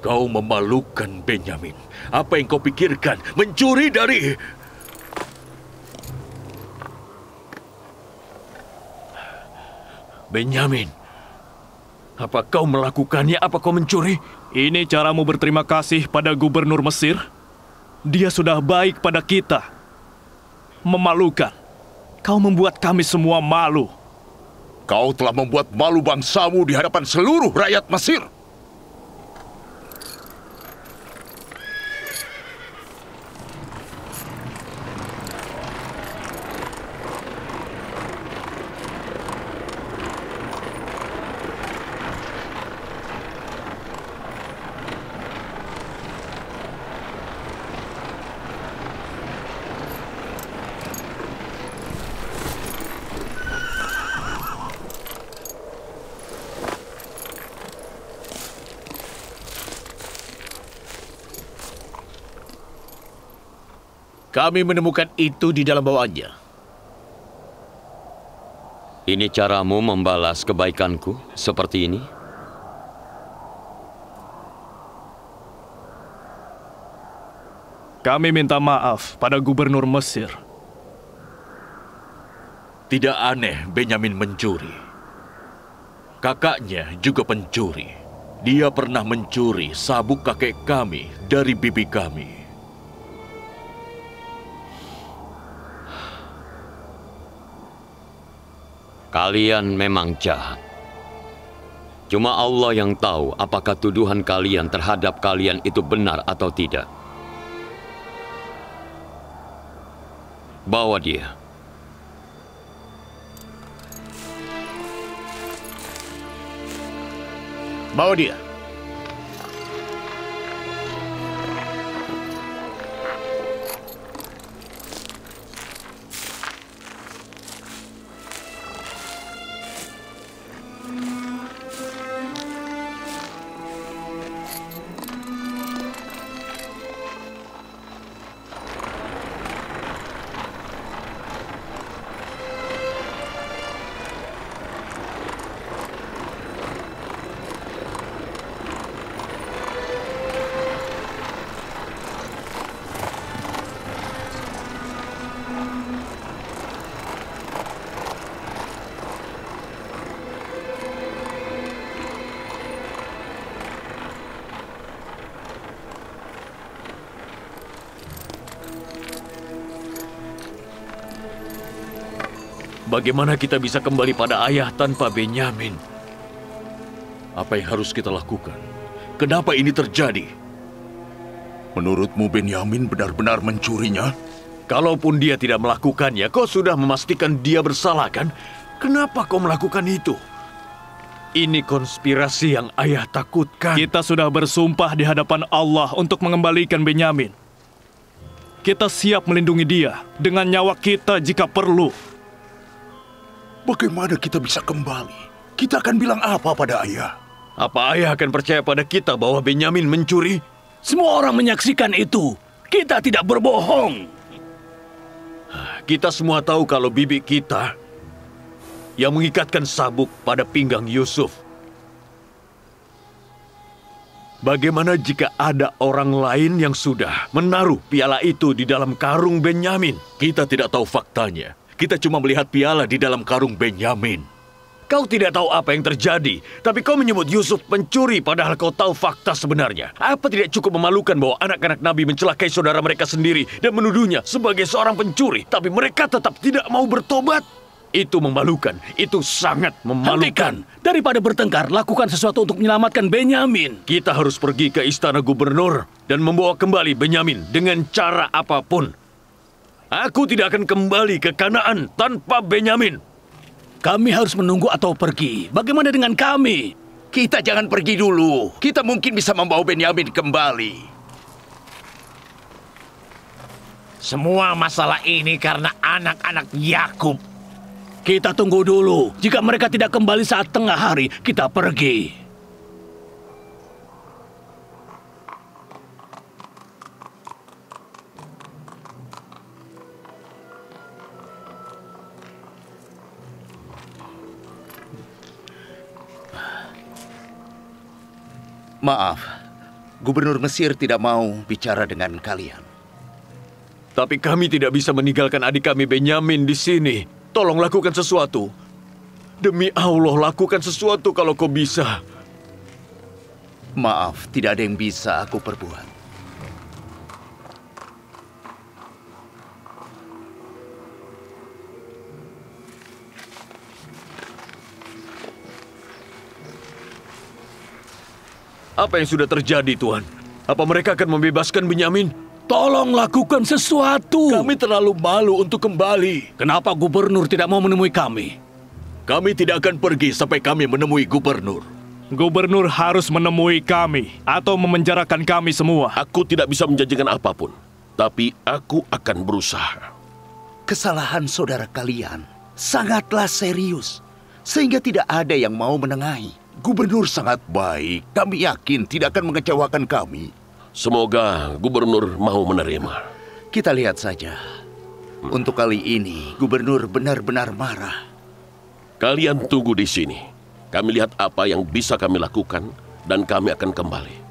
Kau memalukan, Benyamin. Apa yang kau pikirkan? Mencuri dari... Benyamin, apa kau melakukannya? Apa kau mencuri? Ini caramu berterima kasih pada gubernur Mesir? Dia sudah baik pada kita. Memalukan. Kau membuat kami semua malu. Kau telah membuat malu bangsamu di hadapan seluruh rakyat Mesir. Kami menemukan itu di dalam bawaannya. Ini caramu membalas kebaikanku seperti ini? Kami minta maaf pada gubernur Mesir. Tidak aneh Benyamin mencuri. Kakaknya juga pencuri. Dia pernah mencuri sabuk kakek kami dari bibi kami. Kalian memang jahat. Cuma Allah yang tahu apakah tuduhan kalian terhadap kalian itu benar atau tidak. Bawa dia. Bawa dia. Bagaimana kita bisa kembali pada ayah tanpa Benyamin? Apa yang harus kita lakukan? Kenapa ini terjadi? Menurutmu Benyamin benar-benar mencurinya? Kalaupun dia tidak melakukannya, kau sudah memastikan dia bersalah, kan? Kenapa kau melakukan itu? Ini konspirasi yang ayah takutkan. Kita sudah bersumpah di hadapan Allah untuk mengembalikan Benyamin. Kita siap melindungi dia dengan nyawa kita jika perlu. Bagaimana kita bisa kembali? Kita akan bilang apa pada ayah? Apa ayah akan percaya pada kita bahwa Benyamin mencuri? Semua orang menyaksikan itu. Kita tidak berbohong. Kita semua tahu kalau bibi kita yang mengikatkan sabuk pada pinggang Yusuf. Bagaimana jika ada orang lain yang sudah menaruh piala itu di dalam karung Benyamin? Kita tidak tahu faktanya. Kita cuma melihat piala di dalam karung Benyamin. Kau tidak tahu apa yang terjadi, tapi kau menyebut Yusuf pencuri padahal kau tahu fakta sebenarnya. Apa tidak cukup memalukan bahwa anak-anak Nabi mencelakai saudara mereka sendiri dan menuduhnya sebagai seorang pencuri, tapi mereka tetap tidak mau bertobat? Itu memalukan, itu sangat memalukan. Hentikan. Daripada bertengkar, lakukan sesuatu untuk menyelamatkan Benyamin. Kita harus pergi ke istana gubernur dan membawa kembali Benyamin dengan cara apapun. Aku tidak akan kembali ke Kanaan tanpa Benyamin. Kami harus menunggu atau pergi. Bagaimana dengan kami? Kita jangan pergi dulu. Kita mungkin bisa membawa Benyamin kembali. Semua masalah ini karena anak-anak Yakub. Kita tunggu dulu. Jika mereka tidak kembali saat tengah hari, kita pergi. Maaf, Gubernur Mesir tidak mau bicara dengan kalian. Tapi kami tidak bisa meninggalkan adik kami Benyamin di sini. Tolong lakukan sesuatu. Demi Allah, lakukan sesuatu kalau kau bisa. Maaf, tidak ada yang bisa aku perbuat. Apa yang sudah terjadi, Tuan? Apa mereka akan membebaskan Benyamin? Tolong lakukan sesuatu. Kami terlalu malu untuk kembali. Kenapa gubernur tidak mau menemui kami? Kami tidak akan pergi sampai kami menemui gubernur. Gubernur harus menemui kami atau memenjarakan kami semua. Aku tidak bisa menjanjikan apapun, tapi aku akan berusaha. Kesalahan saudara kalian sangatlah serius, sehingga tidak ada yang mau menengahi. Gubernur sangat baik. Kami yakin tidak akan mengecewakan kami. Semoga gubernur mau menerima. Kita lihat saja. Untuk kali ini, gubernur benar-benar marah. Kalian tunggu di sini. Kami lihat apa yang bisa kami lakukan, dan kami akan kembali.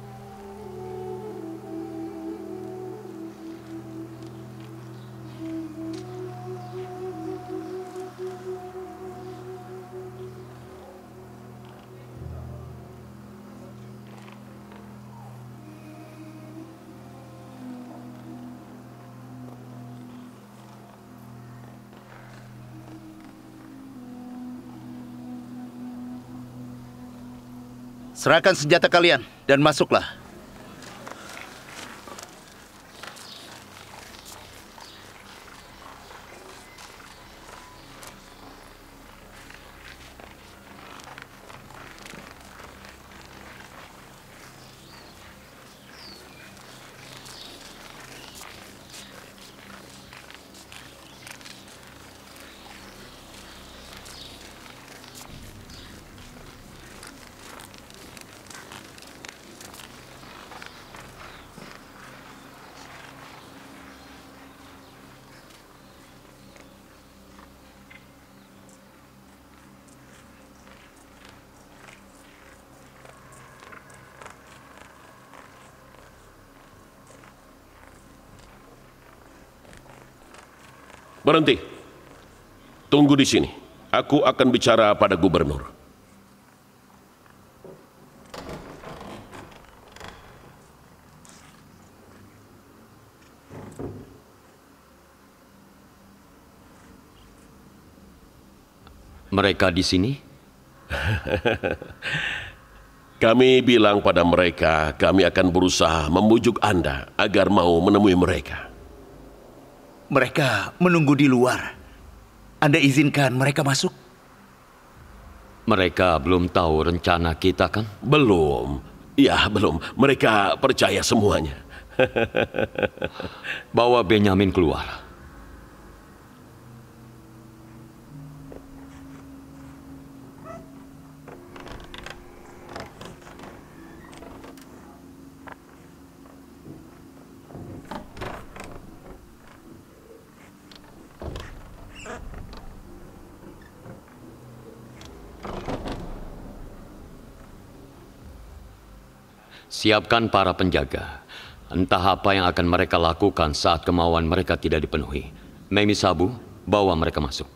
Serahkan senjata kalian dan masuklah. Berhenti. Tunggu di sini. Aku akan bicara pada gubernur. Mereka di sini? Kami bilang pada mereka, kami akan berusaha membujuk Anda agar mau menemui mereka. Mereka menunggu di luar. Anda izinkan mereka masuk? Mereka belum tahu rencana kita, kan? Belum. Ya, belum. Mereka percaya semuanya. Bawa Benyamin keluar. Siapkan para penjaga. Entah apa yang akan mereka lakukan saat kemauan mereka tidak dipenuhi. Memi Sabu, bawa mereka masuk.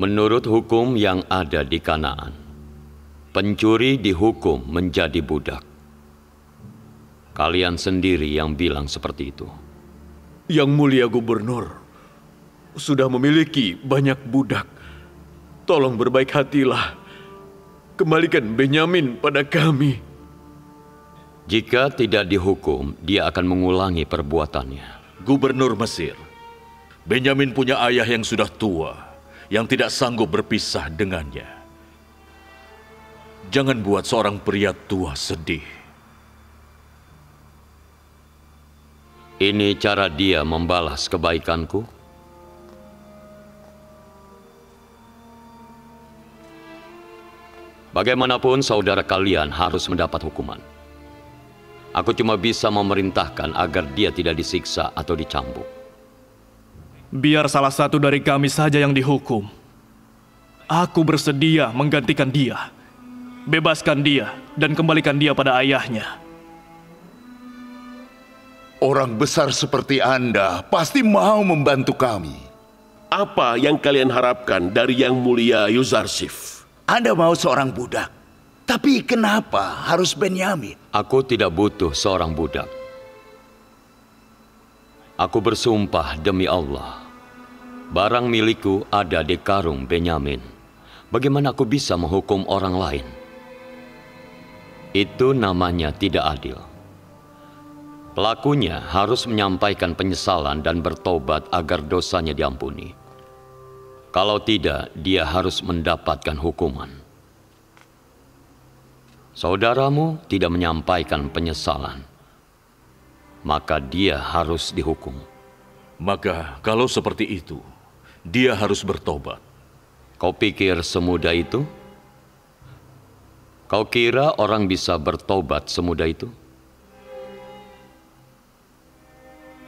Menurut hukum yang ada di Kanaan, pencuri dihukum menjadi budak. Kalian sendiri yang bilang seperti itu. Yang mulia gubernur sudah memiliki banyak budak. Tolong berbaik hatilah. Kembalikan Benyamin pada kami. Jika tidak dihukum, dia akan mengulangi perbuatannya. Gubernur Mesir, Benyamin punya ayah yang sudah tua, yang tidak sanggup berpisah dengannya. Jangan buat seorang pria tua sedih. Ini cara dia membalas kebaikanku? Bagaimanapun saudara kalian harus mendapat hukuman. Aku cuma bisa memerintahkan agar dia tidak disiksa atau dicambuk. Biar salah satu dari kami saja yang dihukum. Aku bersedia menggantikan dia. Bebaskan dia dan kembalikan dia pada ayahnya. Orang besar seperti Anda pasti mau membantu kami. Apa yang kalian harapkan dari Yang Mulia Yuzarsif? Anda mau seorang budak. Tapi kenapa harus Benyamin? Aku tidak butuh seorang budak. Aku bersumpah demi Allah. Barang milikku ada di karung Benyamin. Bagaimana aku bisa menghukum orang lain? Itu namanya tidak adil. Pelakunya harus menyampaikan penyesalan dan bertobat agar dosanya diampuni. Kalau tidak, dia harus mendapatkan hukuman. Saudaramu tidak menyampaikan penyesalan, maka dia harus dihukum. Maka kalau seperti itu, dia harus bertobat. Kau pikir semudah itu? Kau kira orang bisa bertobat semudah itu?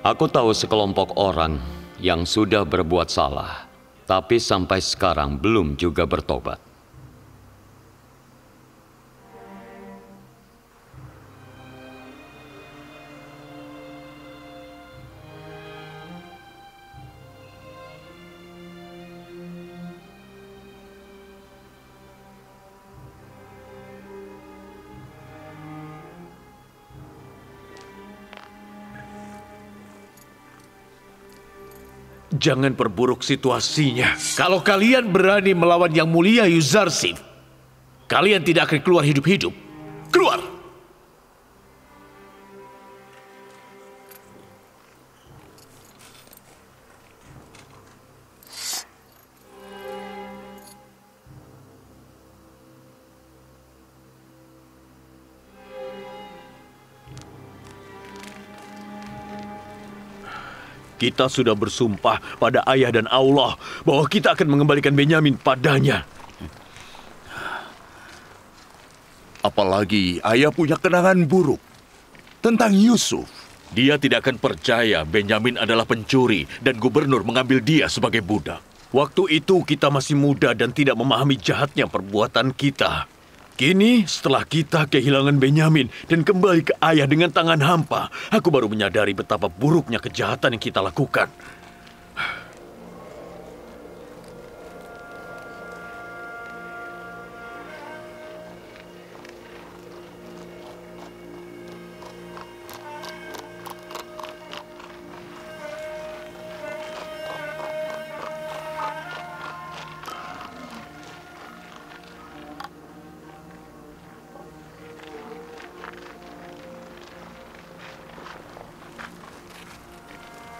Aku tahu sekelompok orang yang sudah berbuat salah, tapi sampai sekarang belum juga bertobat. Jangan perburuk situasinya. Kalau kalian berani melawan Yang Mulia Yuzarsif, kalian tidak akan keluar hidup-hidup. Keluar! Kita sudah bersumpah pada ayah dan Allah bahwa kita akan mengembalikan Benyamin padanya. Apalagi ayah punya kenangan buruk tentang Yusuf. Dia tidak akan percaya Benyamin adalah pencuri dan gubernur mengambil dia sebagai budak. Waktu itu kita masih muda dan tidak memahami jahatnya perbuatan kita. Kini setelah kita kehilangan Benyamin dan kembali ke ayah dengan tangan hampa, aku baru menyadari betapa buruknya kejahatan yang kita lakukan.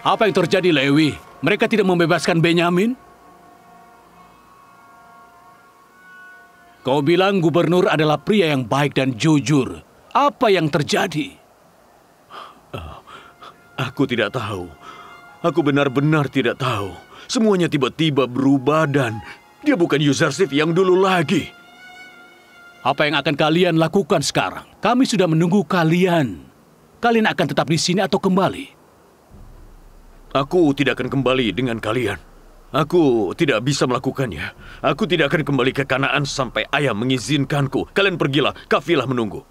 Apa yang terjadi, Lewi? Mereka tidak membebaskan Benyamin? Kau bilang gubernur adalah pria yang baik dan jujur. Apa yang terjadi? Aku tidak tahu. Aku benar-benar tidak tahu. Semuanya tiba-tiba berubah dan dia bukan Yuzarsif yang dulu lagi. Apa yang akan kalian lakukan sekarang? Kami sudah menunggu kalian. Kalian akan tetap di sini atau kembali? Aku tidak akan kembali dengan kalian. Aku tidak bisa melakukannya. Aku tidak akan kembali ke Kanaan sampai ayah mengizinkanku. Kalian pergilah, kafilah menunggu.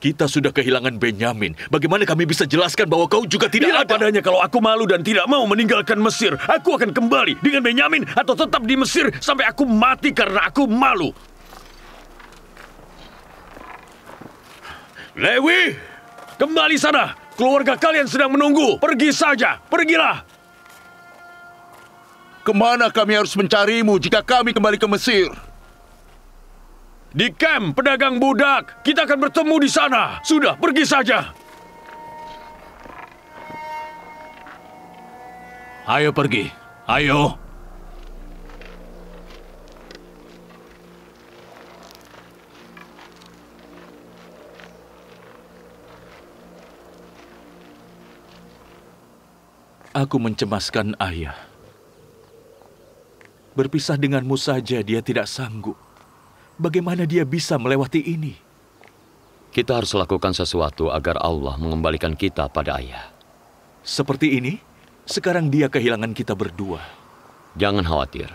Kita sudah kehilangan Benyamin. Bagaimana kami bisa jelaskan bahwa kau juga tidak ada? Padanya kalau aku malu dan tidak mau meninggalkan Mesir, aku akan kembali dengan Benyamin atau tetap di Mesir sampai aku mati karena aku malu. Lewi, kembali sana. Keluarga kalian sedang menunggu. Pergi saja, pergilah. Kemana kami harus mencarimu jika kami kembali ke Mesir? Di kamp pedagang budak. Kita akan bertemu di sana. Sudah, pergi saja. Ayo pergi. Ayo. Aku mencemaskan ayah. Berpisah denganmu saja dia tidak sanggup. Bagaimana dia bisa melewati ini? Kita harus lakukan sesuatu agar Allah mengembalikan kita pada ayah. Seperti ini, sekarang dia kehilangan kita berdua. Jangan khawatir.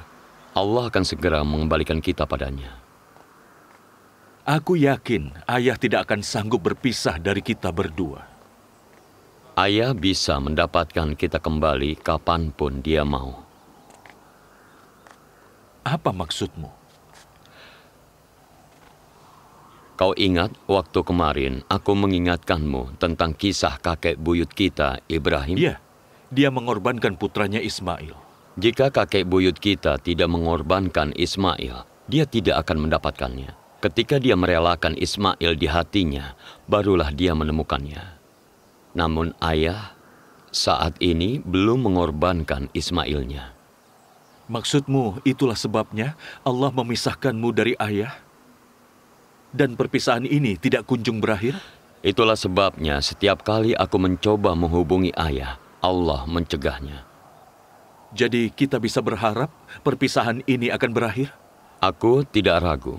Allah akan segera mengembalikan kita padanya. Aku yakin ayah tidak akan sanggup berpisah dari kita berdua. Ayah bisa mendapatkan kita kembali kapanpun dia mau. Apa maksudmu? Kau ingat waktu kemarin aku mengingatkanmu tentang kisah kakek buyut kita, Ibrahim? Iya, dia mengorbankan putranya Ismail. Jika kakek buyut kita tidak mengorbankan Ismail, dia tidak akan mendapatkannya. Ketika dia merelakan Ismail di hatinya, barulah dia menemukannya. Namun ayah saat ini belum mengorbankan Ismailnya. Maksudmu itulah sebabnya Allah memisahkanmu dari ayah? Dan perpisahan ini tidak kunjung berakhir? Itulah sebabnya setiap kali aku mencoba menghubungi ayah, Allah mencegahnya. Jadi kita bisa berharap perpisahan ini akan berakhir? Aku tidak ragu.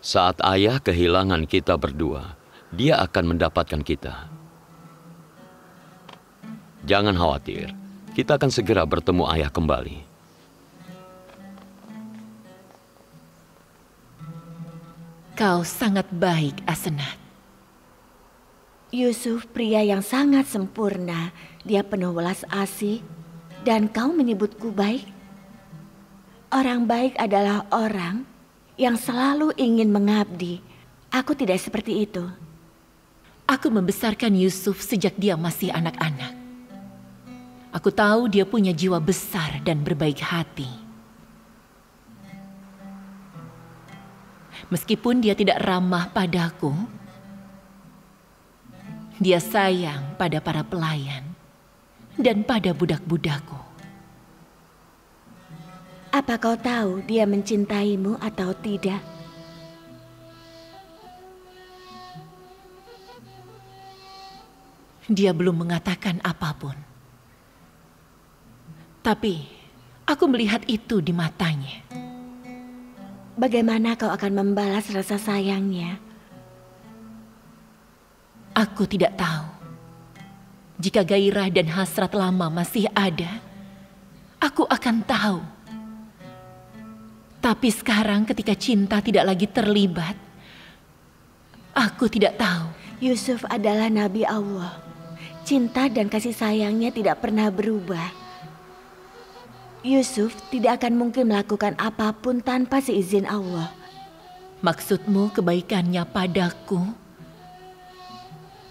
Saat ayah kehilangan kita berdua, dia akan mendapatkan kita. Jangan khawatir, kita akan segera bertemu ayah kembali. Kau sangat baik, Asenat. Yusuf pria yang sangat sempurna. Dia penuh welas asih. Dan kau menyebutku baik? Orang baik adalah orang yang selalu ingin mengabdi. Aku tidak seperti itu. Aku membesarkan Yusuf sejak dia masih anak-anak. Aku tahu dia punya jiwa besar dan berbaik hati. Meskipun dia tidak ramah padaku, dia sayang pada para pelayan dan pada budak-budakku. Apa kau tahu dia mencintaimu atau tidak? Dia belum mengatakan apapun. Tapi aku melihat itu di matanya. Bagaimana kau akan membalas rasa sayangnya? Aku tidak tahu. Jika gairah dan hasrat lama masih ada, aku akan tahu. Tapi sekarang ketika cinta tidak lagi terlibat, aku tidak tahu. Yusuf adalah Nabi Allah. Cinta dan kasih sayangnya tidak pernah berubah. Yusuf tidak akan mungkin melakukan apapun tanpa seizin Allah. Maksudmu kebaikannya padaku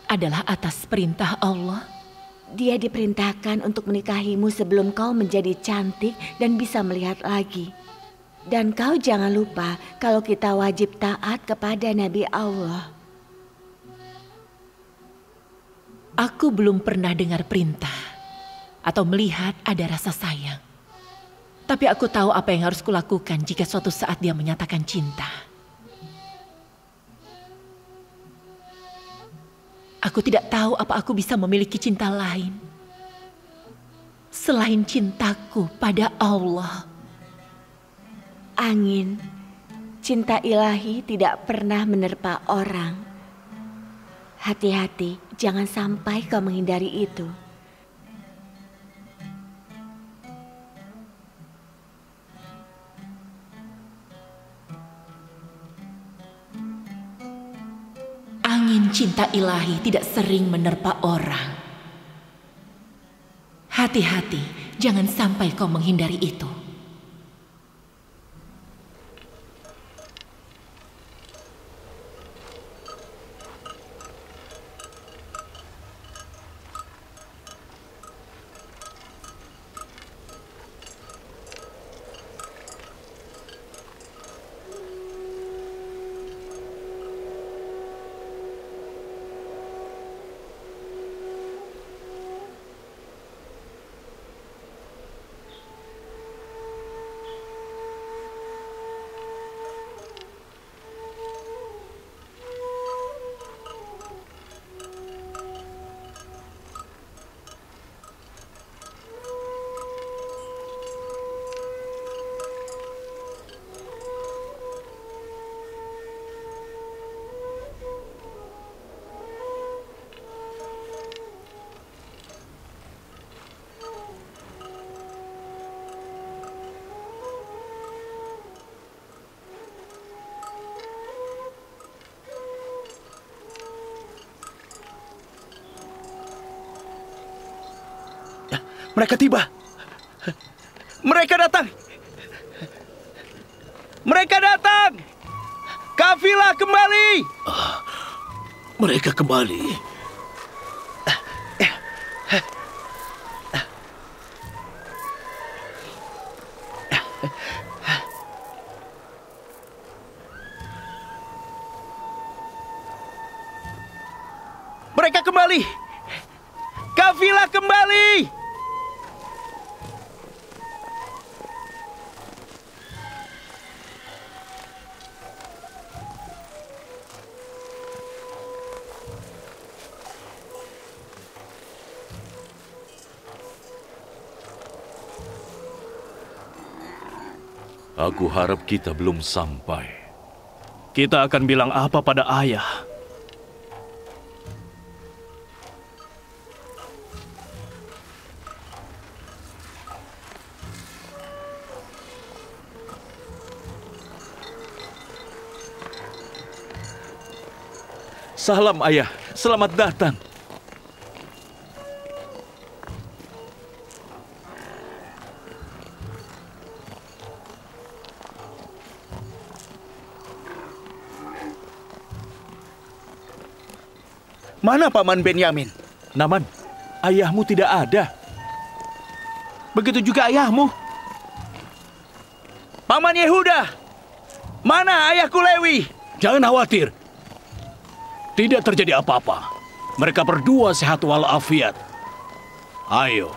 adalah atas perintah Allah? Dia diperintahkan untuk menikahimu sebelum kau menjadi cantik dan bisa melihat lagi. Dan kau jangan lupa kalau kita wajib taat kepada Nabi Allah. Aku belum pernah dengar perintah atau melihat ada rasa sayang. Tapi aku tahu apa yang harus kulakukan jika suatu saat dia menyatakan cinta. Aku tidak tahu apa aku bisa memiliki cinta lain selain cintaku pada Allah. Angin, cinta ilahi tidak pernah menerpa orang. Hati-hati, jangan sampai kau menghindari itu. Angin cinta ilahi tidak sering menerpa orang. Hati-hati, jangan sampai kau menghindari itu. Mereka tiba. Mereka datang. Mereka datang. Kafilah kembali. Mereka kembali. Mereka kembali. Kafilah kembali. Aku harap kita belum sampai. Kita akan bilang apa pada ayah? Salam ayah, selamat datang. Mana Paman Benyamin? Naman, ayahmu tidak ada. Begitu juga ayahmu. Paman Yehuda, mana ayahku Lewi? Jangan khawatir. Tidak terjadi apa-apa. Mereka berdua sehat walafiat. Ayo.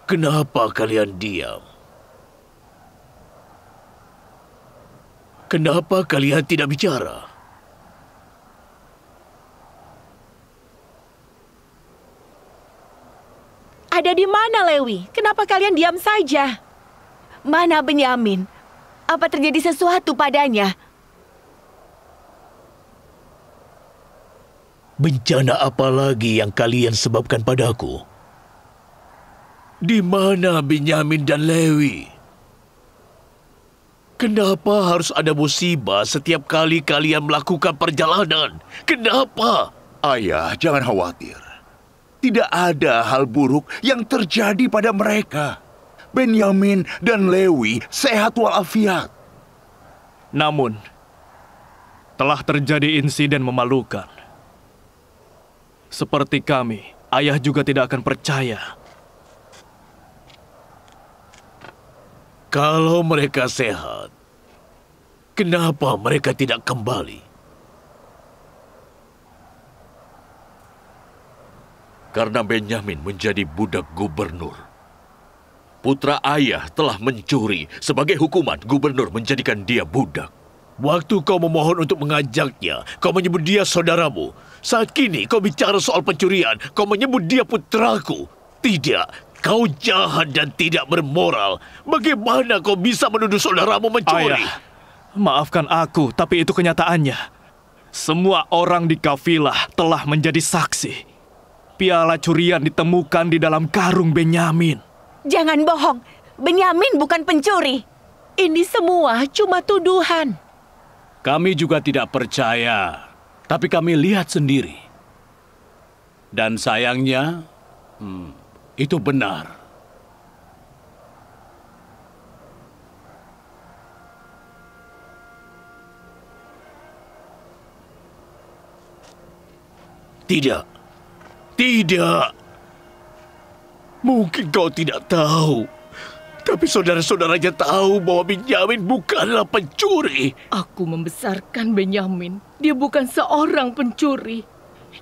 Kenapa kalian diam? Kenapa kalian tidak bicara? Ada di mana Lewi? Kenapa kalian diam saja? Mana Benyamin? Apa terjadi sesuatu padanya? Bencana apa lagi yang kalian sebabkan padaku? Di mana Benyamin dan Lewi? Kenapa harus ada musibah setiap kali kalian melakukan perjalanan? Kenapa? Ayah, jangan khawatir. Tidak ada hal buruk yang terjadi pada mereka. Benyamin dan Lewi sehat walafiat. Namun, telah terjadi insiden memalukan. Seperti kami, ayah juga tidak akan percaya. Kalau mereka sehat, kenapa mereka tidak kembali? Karena Benyamin menjadi budak gubernur. Putra ayah telah mencuri. Sebagai hukuman, gubernur menjadikan dia budak. Waktu kau memohon untuk mengajaknya, kau menyebut dia saudaramu. Saat kini kau bicara soal pencurian, kau menyebut dia putraku. Tidak. Kau jahat dan tidak bermoral. Bagaimana kau bisa menuduh saudaramu mencuri? Ayah, maafkan aku, tapi itu kenyataannya. Semua orang di kafilah telah menjadi saksi. Piala curian ditemukan di dalam karung Benyamin. Jangan bohong, Benyamin bukan pencuri. Ini semua cuma tuduhan. Kami juga tidak percaya, tapi kami lihat sendiri. Dan sayangnya, itu benar. Tidak. Tidak. Mungkin kau tidak tahu. Tapi saudara-saudaranya tahu bahwa Benyamin bukanlah pencuri. Aku membesarkan Benyamin. Dia bukan seorang pencuri.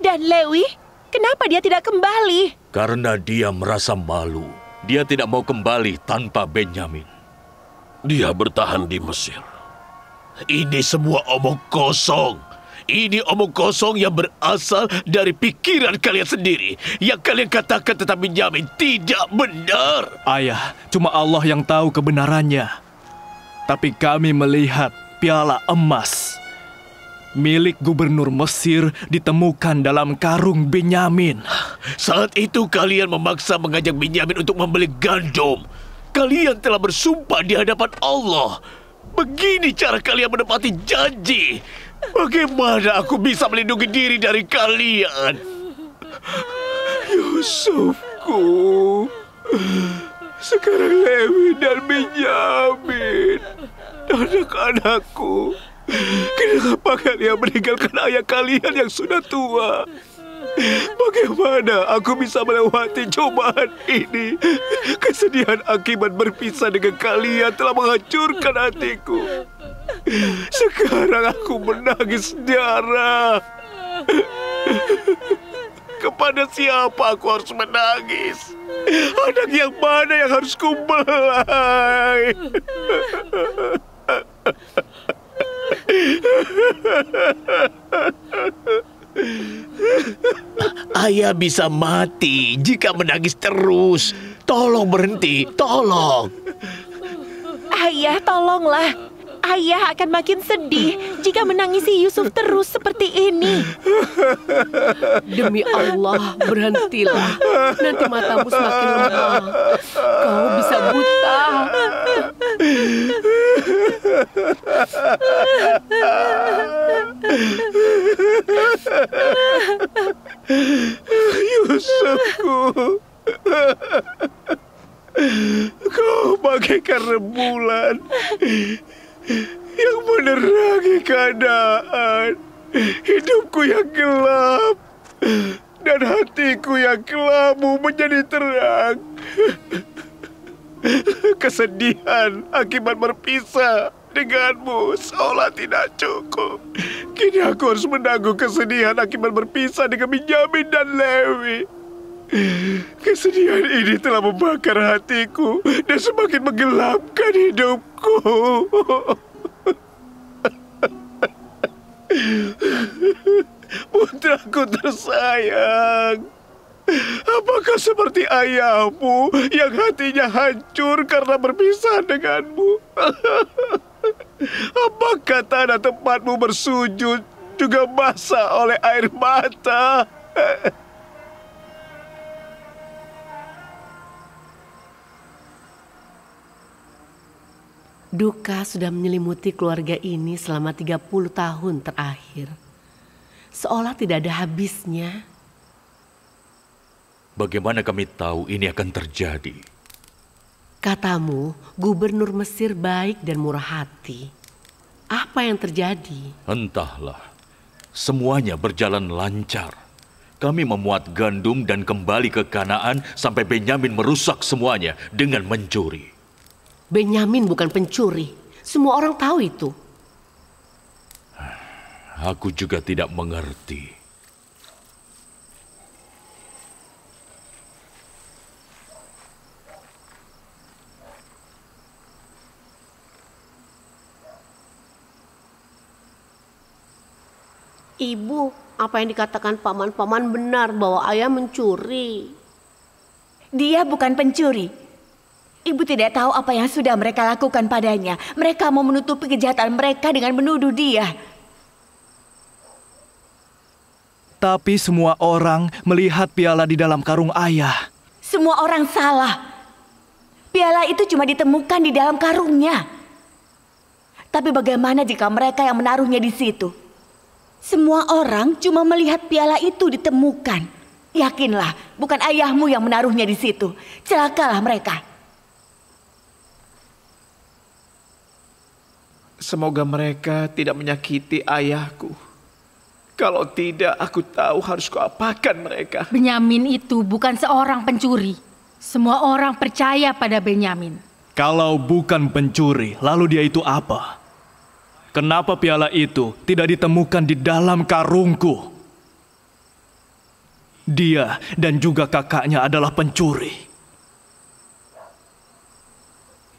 Dan Lewi, kenapa dia tidak kembali? Karena dia merasa malu. Dia tidak mau kembali tanpa Benyamin. Dia bertahan di Mesir. Ini semua omong kosong. Ini omong kosong yang berasal dari pikiran kalian sendiri. Yang kalian katakan tentang Benyamin tidak benar. Ayah, cuma Allah yang tahu kebenarannya. Tapi kami melihat piala emas milik gubernur Mesir ditemukan dalam karung Benyamin. Saat itu kalian memaksa mengajak Benyamin untuk membeli gandum. Kalian telah bersumpah di hadapan Allah. Begini cara kalian menepati janji. Bagaimana aku bisa melindungi diri dari kalian? Yusufku. Sekarang Lewi dan Benyamin. Anak-anakku. Kenapa kalian meninggalkan ayah kalian yang sudah tua? Bagaimana aku bisa melewati cobaan ini? Kesedihan akibat berpisah dengan kalian telah menghancurkan hatiku. Sekarang aku menangis darah. Kepada siapa aku harus menangis? Anak yang mana yang harus kubelai? Ayah bisa mati jika menangis terus. Tolong berhenti, tolong. Ayah, tolonglah. Ayah akan makin sedih jika menangisi Yusuf terus seperti ini. Demi Allah, berhentilah. Nanti matamu semakin lemah. Kau bisa buta. Yusufku. Kau bagaikan rembulan yang menerangi keadaan. Hidupku yang gelap dan hatiku yang kelabu menjadi terang. Kesedihan akibat berpisah denganmu seolah tidak cukup. Kini aku harus menanggung kesedihan akibat berpisah dengan Benyamin dan Lewi. Kesedihan ini telah membakar hatiku dan semakin menggelapkan hidupku. Putraku tersayang, apakah seperti ayahmu yang hatinya hancur karena berpisah denganmu? Apakah tanah tempatmu bersujud juga basah oleh air mata? Duka sudah menyelimuti keluarga ini selama 30 tahun terakhir. Seolah tidak ada habisnya. Bagaimana kami tahu ini akan terjadi? Katamu, gubernur Mesir baik dan murah hati. Apa yang terjadi? Entahlah. Semuanya berjalan lancar. Kami memuat gandum dan kembali ke Kanaan sampai Benyamin merusak semuanya dengan mencuri. Benyamin bukan pencuri. Semua orang tahu itu. Aku juga tidak mengerti. Ibu, apa yang dikatakan paman-paman benar bahwa ayah mencuri. Dia bukan pencuri. Ibu tidak tahu apa yang sudah mereka lakukan padanya. Mereka mau menutupi kejahatan mereka dengan menuduh dia. Tapi semua orang melihat piala di dalam karung ayah. Semua orang salah. Piala itu cuma ditemukan di dalam karungnya. Tapi bagaimana jika mereka yang menaruhnya di situ? Semua orang cuma melihat piala itu ditemukan. Yakinlah, bukan ayahmu yang menaruhnya di situ. Celakalah mereka. Semoga mereka tidak menyakiti ayahku. Kalau tidak, aku tahu harus kuapakan mereka. Benyamin itu bukan seorang pencuri. Semua orang percaya pada Benyamin. Kalau bukan pencuri, lalu dia itu apa? Kenapa piala itu tidak ditemukan di dalam karungku? Dia dan juga kakaknya adalah pencuri.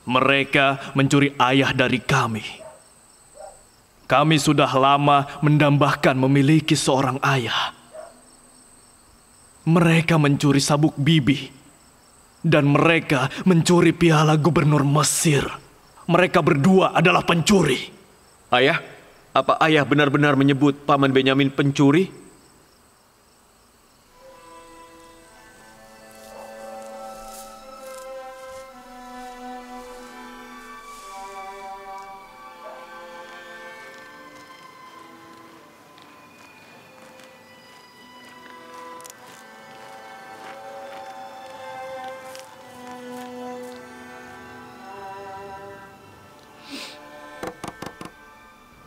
Mereka mencuri ayah dari kami. Kami sudah lama mendambakan memiliki seorang ayah. Mereka mencuri sabuk bibi. Dan mereka mencuri piala gubernur Mesir. Mereka berdua adalah pencuri. Ayah, apa ayah benar-benar menyebut Paman Benyamin pencuri?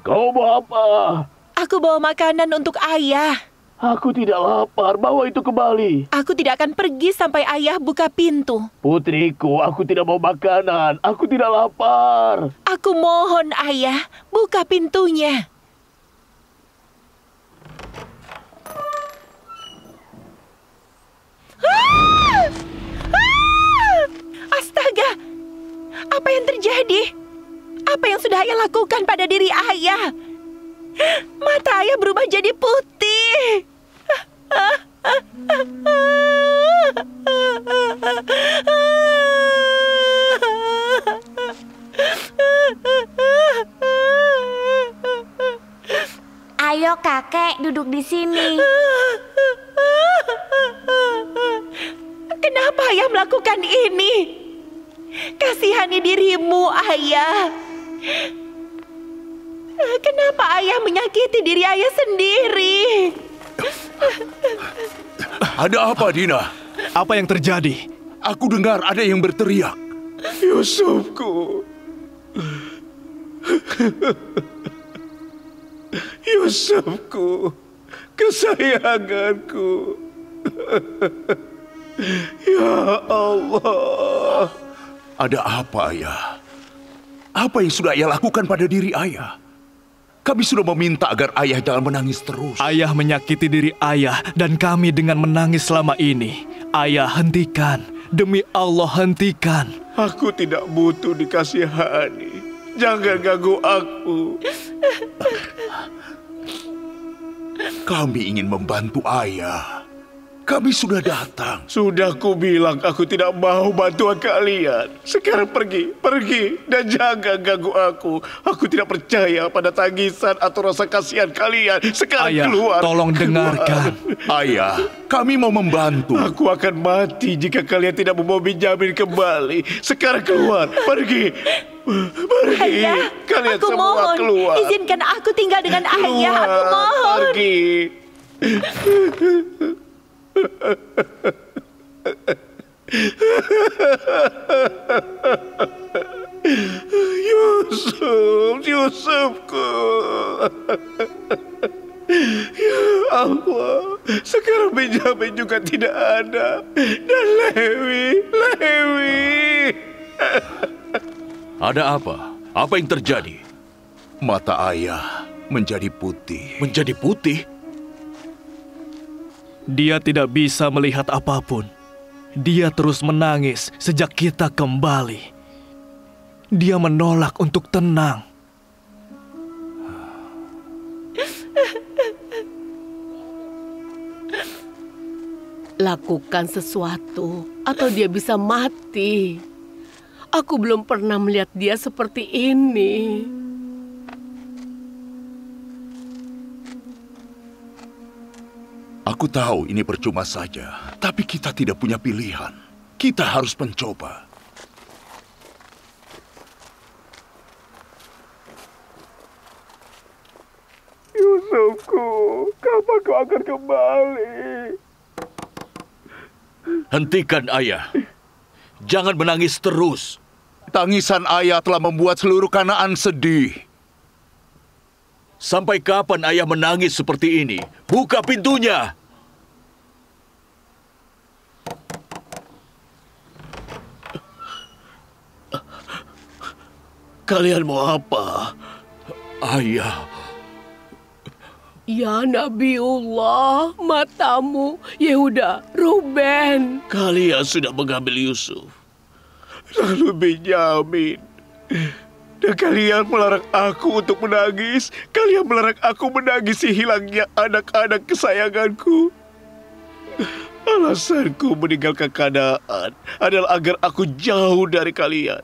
Kau bawa apa? Aku bawa makanan untuk ayah. Aku tidak lapar, bawa itu kembali. Aku tidak akan pergi sampai ayah buka pintu. Putriku, aku tidak mau makanan. Aku tidak lapar. Aku mohon ayah, buka pintunya. Astaga, apa yang terjadi? Apa yang sudah ayah lakukan pada diri ayah? Mata ayah berubah jadi putih. Ayo kakek, duduk di sini. Kenapa ayah melakukan ini? Kasihani dirimu, ayah. Kenapa ayah menyakiti diri ayah sendiri? Ada apa, Dina? Apa yang terjadi? Aku dengar ada yang berteriak. Yusufku. Yusufku. Kesayanganku. Ya Allah. Ada apa, Ayah? Apa yang sudah Ayah lakukan pada diri Ayah? Kami sudah meminta agar Ayah jangan menangis terus. Ayah menyakiti diri ayah dan kami dengan menangis selama ini. Ayah, hentikan. Demi Allah, hentikan. Aku tidak butuh dikasihani. Jangan ganggu aku. Kami ingin membantu Ayah. Kami sudah datang. Sudah ku bilang aku tidak mau bantuan kalian. Sekarang pergi, pergi. Dan jangan ganggu aku. Aku tidak percaya pada tangisan atau rasa kasihan kalian. Sekarang Ayah, keluar. tolong dengarkan. Ayah, kami mau membantu. Aku akan mati jika kalian tidak membawa Benyamin kembali. Sekarang keluar, pergi. Pergi. Ayah, Kalian aku semua mohon, keluar. izinkan aku tinggal dengan ayah. Aku Keluar, mohon. Pergi. Yusufku. Ya Allah, sekarang Benyamin juga tidak ada. Dan Lewi. Ada apa? Apa yang terjadi? Mata Ayah menjadi putih. Menjadi putih? Dia tidak bisa melihat apapun. Dia terus menangis sejak kita kembali. Dia menolak untuk tenang. Lakukan sesuatu atau dia bisa mati. Aku belum pernah melihat dia seperti ini. Aku tahu ini percuma saja, tapi kita tidak punya pilihan. Kita harus mencoba. Yusufku, kapan kau akan kembali? Hentikan, Ayah. Jangan menangis terus. Tangisan Ayah telah membuat seluruh Kanaan sedih. Sampai kapan Ayah menangis seperti ini? Buka pintunya! Kalian mau apa? Ayah, Ya Nabiullah, matamu, Yehuda, Ruben. Kalian sudah mengambil Yusuf. Lalu Benyamin. Dan kalian melarang aku untuk menangis. Kalian melarang aku menangisi hilangnya anak-anak kesayanganku. Alasanku meninggalkan keadaan adalah agar aku jauh dari kalian.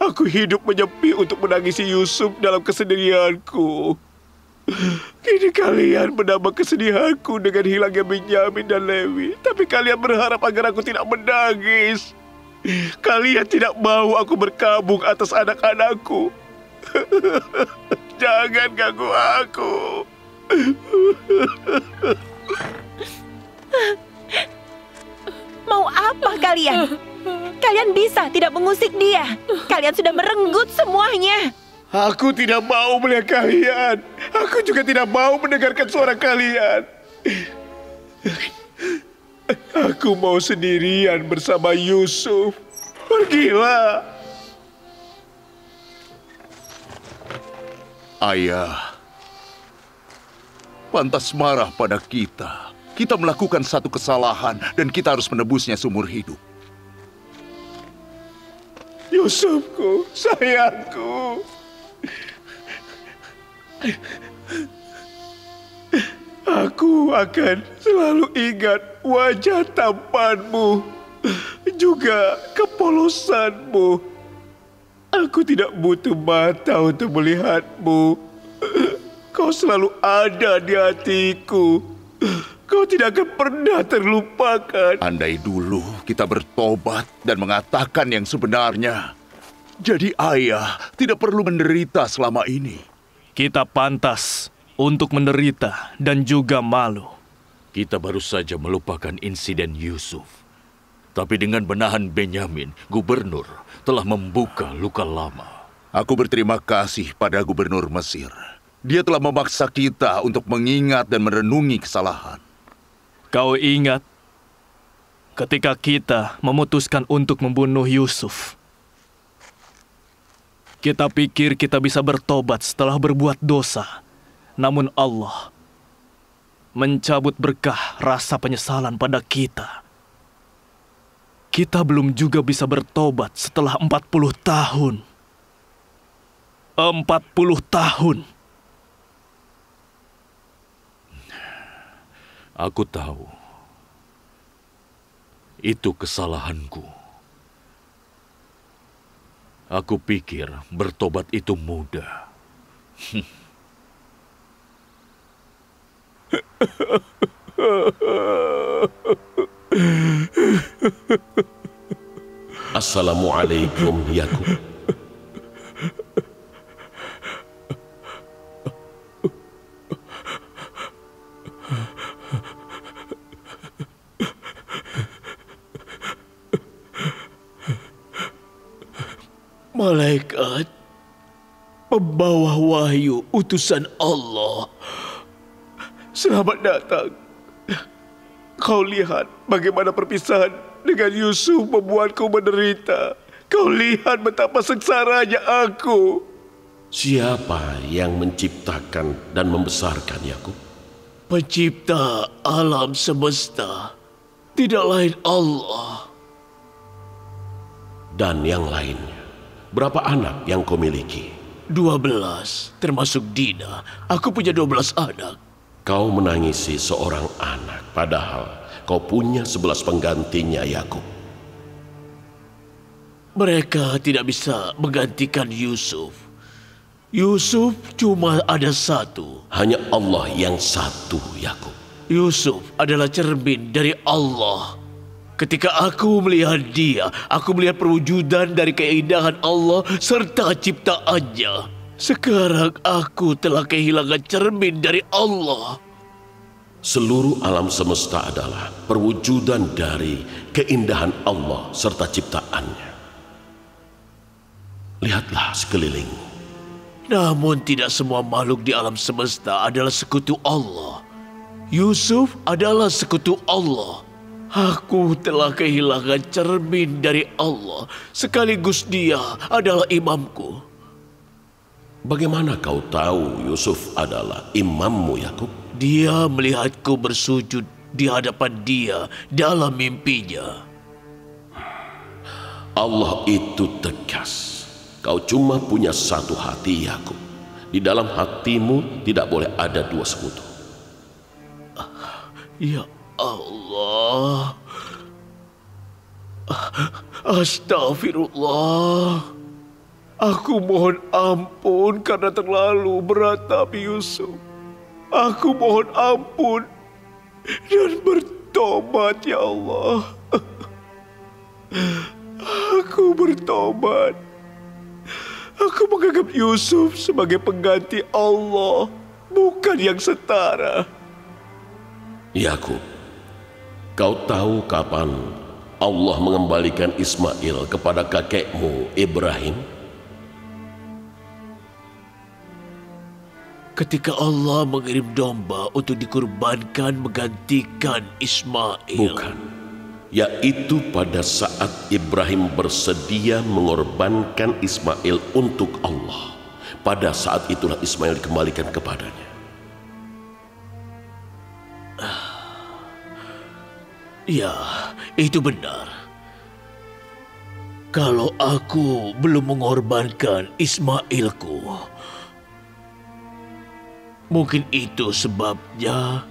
Aku hidup menyepi untuk menangisi Yusuf dalam kesendirianku. Kini kalian menambah kesedihanku dengan hilangnya Benyamin dan Lewi. Tapi kalian berharap agar aku tidak menangis. Kalian tidak mau aku berkabung atas anak-anakku. Jangan ganggu aku. Mau apa kalian? Kalian bisa tidak mengusik dia. Kalian sudah merenggut semuanya. Aku tidak mau melihat kalian. Aku juga tidak mau mendengarkan suara kalian. Aku mau sendirian bersama Yusuf. Pergilah. Ayah, pantas marah pada kita. Kita melakukan satu kesalahan dan kita harus menebusnya seumur hidup. Yusufku, sayangku. Aku akan selalu ingat wajah tampanmu, juga kepolosanmu. Aku tidak butuh mata untuk melihatmu. Kau selalu ada di hatiku. Kau tidak akan pernah terlupakan. Andai dulu kita bertobat dan mengatakan yang sebenarnya, jadi ayah tidak perlu menderita selama ini. Kita pantas untuk menderita dan juga malu. kita baru saja melupakan insiden Yusuf. Tapi dengan menahan Benyamin, gubernur telah membuka luka lama. Aku berterima kasih pada gubernur Mesir. Dia telah memaksa kita untuk mengingat dan merenungi kesalahan. Kau ingat ketika kita memutuskan untuk membunuh Yusuf? Kita pikir kita bisa bertobat setelah berbuat dosa. Namun Allah mencabut berkah rasa penyesalan pada kita. Kita belum juga bisa bertobat setelah 40 tahun. 40 tahun. Aku tahu. Itu kesalahanku. Aku pikir bertobat itu mudah. Assalamualaikum, Yakub. Malaikat, pembawa wahyu utusan Allah. Selamat datang. Kau lihat bagaimana perpisahan dengan Yusuf membuatku menderita. Kau lihat betapa sengsaranya aku. Siapa yang menciptakan dan membesarkan Yakub? Pencipta alam semesta, tidak lain Allah. Dan yang lainnya. Berapa anak yang kau miliki? 12, termasuk Dina. Aku punya 12 anak. Kau menangisi seorang anak, padahal kau punya 11 penggantinya, Yakub. Mereka tidak bisa menggantikan Yusuf. Yusuf cuma ada satu. Hanya Allah yang satu, Yakub. Yusuf adalah cermin dari Allah. Ketika aku melihat dia, aku melihat perwujudan dari keindahan Allah serta ciptaannya. Sekarang aku telah kehilangan cermin dari Allah. Seluruh alam semesta adalah perwujudan dari keindahan Allah serta ciptaannya. Lihatlah sekeliling. Namun tidak semua makhluk di alam semesta adalah sekutu Allah. Yusuf adalah sekutu Allah. Aku telah kehilangan cermin dari Allah, sekaligus dia adalah imamku. Bagaimana kau tahu Yusuf adalah imammu, Yakub? Dia melihatku bersujud di hadapan dia dalam mimpinya. Allah itu tegas. Kau cuma punya satu hati, Yakub. Di dalam hatimu tidak boleh ada dua sekutu. Ya Allah. Astagfirullah. Aku mohon ampun karena terlalu meratapi Yusuf. Aku mohon ampun dan bertobat, ya Allah. Aku bertobat. Aku menganggap Yusuf sebagai pengganti Allah, bukan yang setara. Yakub, kau tahu kapan Allah mengembalikan Ismail kepada kakekmu Ibrahim? Ketika Allah mengirim domba untuk dikurbankan menggantikan Ismail. Bukan. Yaitu pada saat Ibrahim bersedia mengorbankan Ismail untuk Allah. Pada saat itulah Ismail dikembalikan kepadanya. Ya, itu benar. Kalau aku belum mengorbankan Ismailku, mungkin itu sebabnya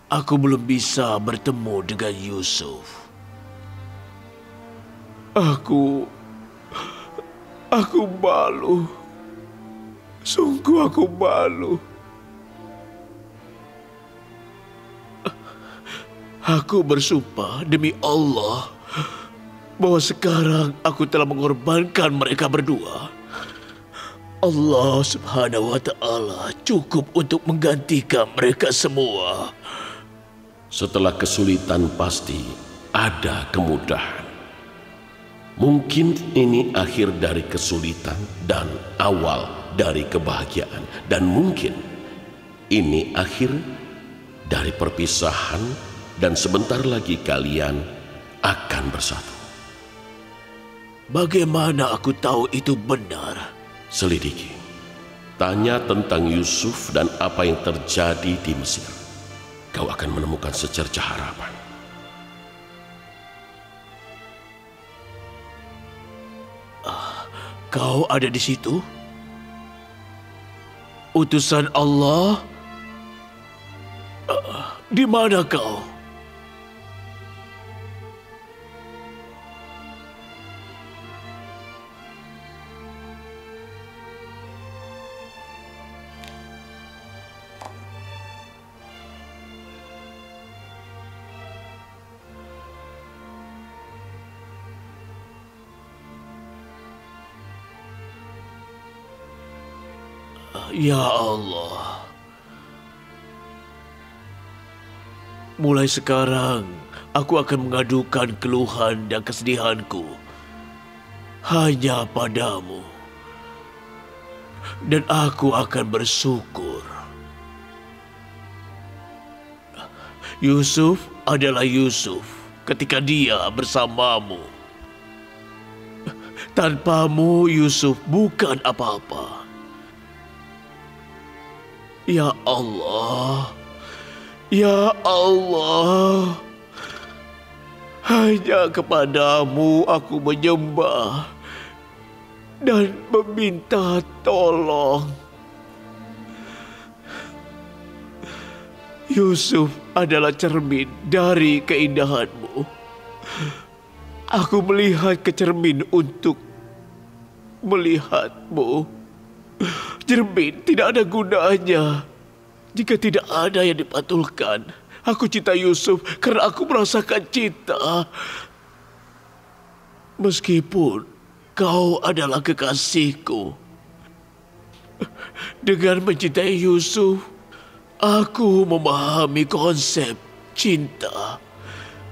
aku belum bisa bertemu dengan Yusuf. Aku malu. Sungguh aku malu. Aku bersumpah demi Allah bahwa sekarang aku telah mengorbankan mereka berdua. Allah Subhanahu wa Ta'ala cukup untuk menggantikan mereka semua. Setelah kesulitan pasti ada kemudahan. Mungkin ini akhir dari kesulitan dan awal dari kebahagiaan. Dan mungkin ini akhir dari perpisahan dan sebentar lagi kalian akan bersatu. Bagaimana aku tahu itu benar? Selidiki. Tanya tentang Yusuf dan apa yang terjadi di Mesir. Kau akan menemukan secercah harapan. Kau ada di situ? Utusan Allah? Di mana kau? Ya Allah, mulai sekarang aku akan mengadukan keluhan dan kesedihanku hanya padamu. Dan aku akan bersyukur. Yusuf adalah Yusuf ketika dia bersamamu. Tanpamu Yusuf bukan apa-apa. Ya Allah, ya Allah, hanya kepadamu aku menyembah dan meminta tolong. Yusuf adalah cermin dari keindahanmu. Aku melihat ke cermin untuk melihatmu. Cermin tidak ada gunanya jika tidak ada yang dipantulkan. Aku cinta Yusuf karena aku merasakan cinta. Meskipun kau adalah kekasihku. Dengan mencintai Yusuf, aku memahami konsep cinta.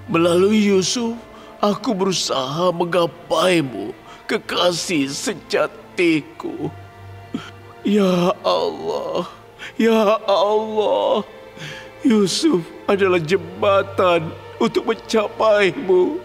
Melalui Yusuf, aku berusaha menggapaimu, kekasih sejatiku. Ya Allah, ya Allah, Yusuf adalah jembatan untuk mencapaimu.